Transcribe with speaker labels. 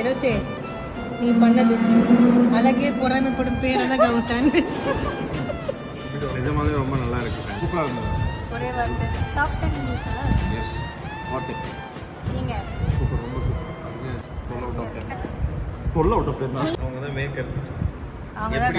Speaker 1: ரோஷே நீ பண்ணது அழகே பொறாமைப்படும் பேர் தான் கவு சாண்ட்விச்.
Speaker 2: நிஜமாவே ரொம்ப நல்லா இருக்கு. சூப்பராக இருந்தது.
Speaker 1: ஒரே வார்த்தை டாப் 10 நியூஸா?
Speaker 2: எஸ் வாட் இட்
Speaker 1: நீங்க
Speaker 2: சூப்பர், ரொம்ப சூப்பர். அது 12 அவுட் ஆஃப் 10 அவங்க தான் மேக்கர்.
Speaker 1: அவங்க தான்